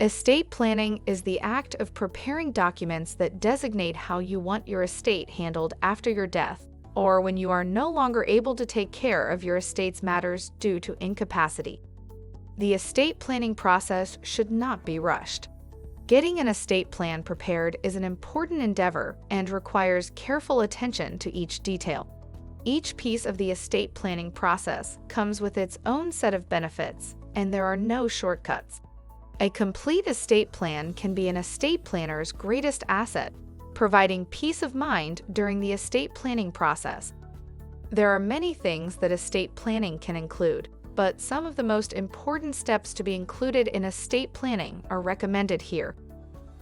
Estate planning is the act of preparing documents that designate how you want your estate handled after your death, or when you are no longer able to take care of your estate's matters due to incapacity. The estate planning process should not be rushed. Getting an estate plan prepared is an important endeavor and requires careful attention to each detail. Each piece of the estate planning process comes with its own set of benefits, and there are no shortcuts. A complete estate plan can be an estate planner's greatest asset, providing peace of mind during the estate planning process. There are many things that estate planning can include, but some of the most important steps to be included in estate planning are recommended here.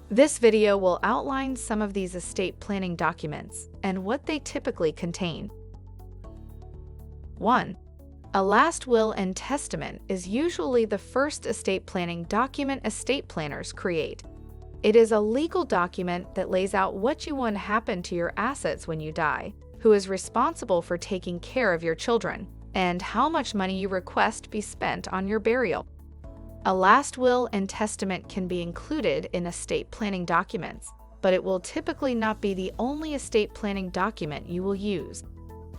This video will outline some of these estate planning documents and what they typically contain. 1. A last will and testament is usually the first estate planning document estate planners create. It is a legal document that lays out what you want to happen to your assets when you die, who is responsible for taking care of your children, and how much money you request be spent on your burial. A last will and testament can be included in estate planning documents, but it will typically not be the only estate planning document you will use.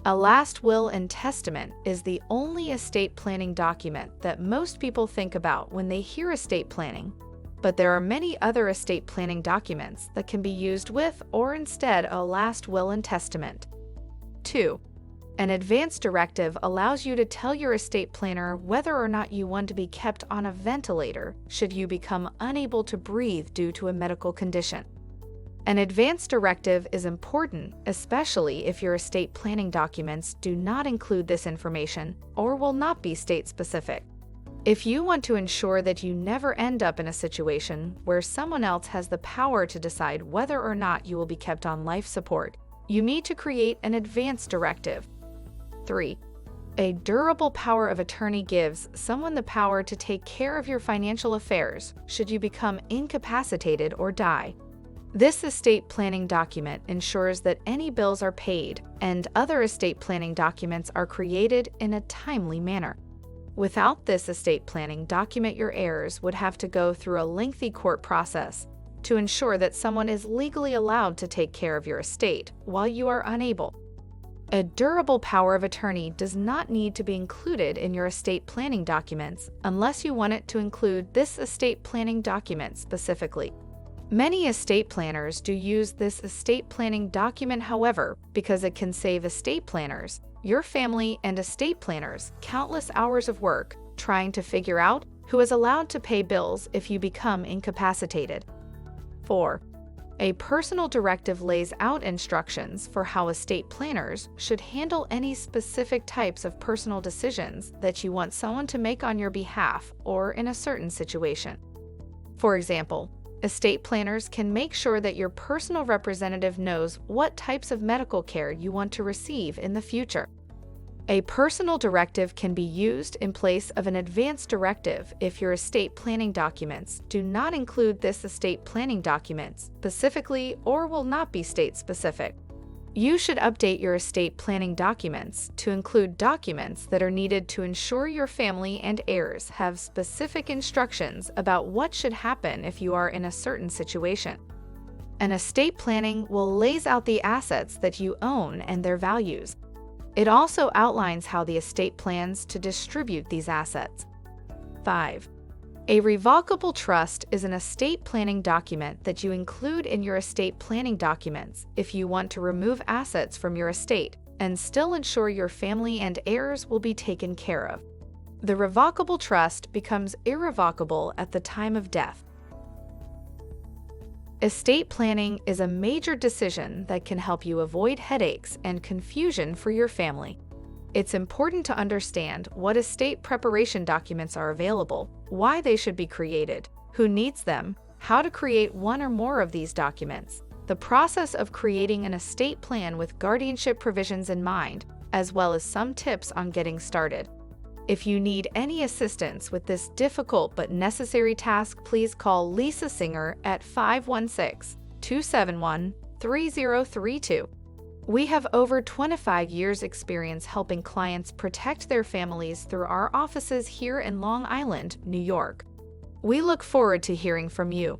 A last will and testament is the only estate planning document that most people think about when they hear estate planning, but there are many other estate planning documents that can be used with or instead a last will and testament. 2. An advance directive allows you to tell your estate planner whether or not you want to be kept on a ventilator should you become unable to breathe due to a medical condition. An advance directive is important, especially if your estate planning documents do not include this information or will not be state-specific. If you want to ensure that you never end up in a situation where someone else has the power to decide whether or not you will be kept on life support, you need to create an advance directive. 3. A durable power of attorney gives someone the power to take care of your financial affairs should you become incapacitated or die. This estate planning document ensures that any bills are paid and other estate planning documents are created in a timely manner. Without this estate planning document, your heirs would have to go through a lengthy court process to ensure that someone is legally allowed to take care of your estate while you are unable. A durable power of attorney does not need to be included in your estate planning documents unless you want it to include this estate planning document specifically. Many estate planners do use this estate planning document, however, because it can save estate planners, your family, and estate planners countless hours of work trying to figure out who is allowed to pay bills if you become incapacitated. 4. A personal directive lays out instructions for how estate planners should handle any specific types of personal decisions that you want someone to make on your behalf or in a certain situation. For example, estate planners can make sure that your personal representative knows what types of medical care you want to receive in the future. A personal directive can be used in place of an advance directive if your estate planning documents do not include this estate planning document specifically or will not be state-specific. You should update your estate planning documents to include documents that are needed to ensure your family and heirs have specific instructions about what should happen if you are in a certain situation. An estate planning will lays out the assets that you own and their values. It also outlines how the estate plans to distribute these assets. 5. A revocable trust is an estate planning document that you include in your estate planning documents if you want to remove assets from your estate and still ensure your family and heirs will be taken care of. The revocable trust becomes irrevocable at the time of death. Estate planning is a major decision that can help you avoid headaches and confusion for your family. It's important to understand what estate preparation documents are available, why they should be created, who needs them, how to create one or more of these documents, the process of creating an estate plan with guardianship provisions in mind, as well as some tips on getting started. If you need any assistance with this difficult but necessary task, please call Lisa Singer at 516-271-3032. We have over 25 years' experience helping clients protect their families through our offices here in Long Island, New York. We look forward to hearing from you.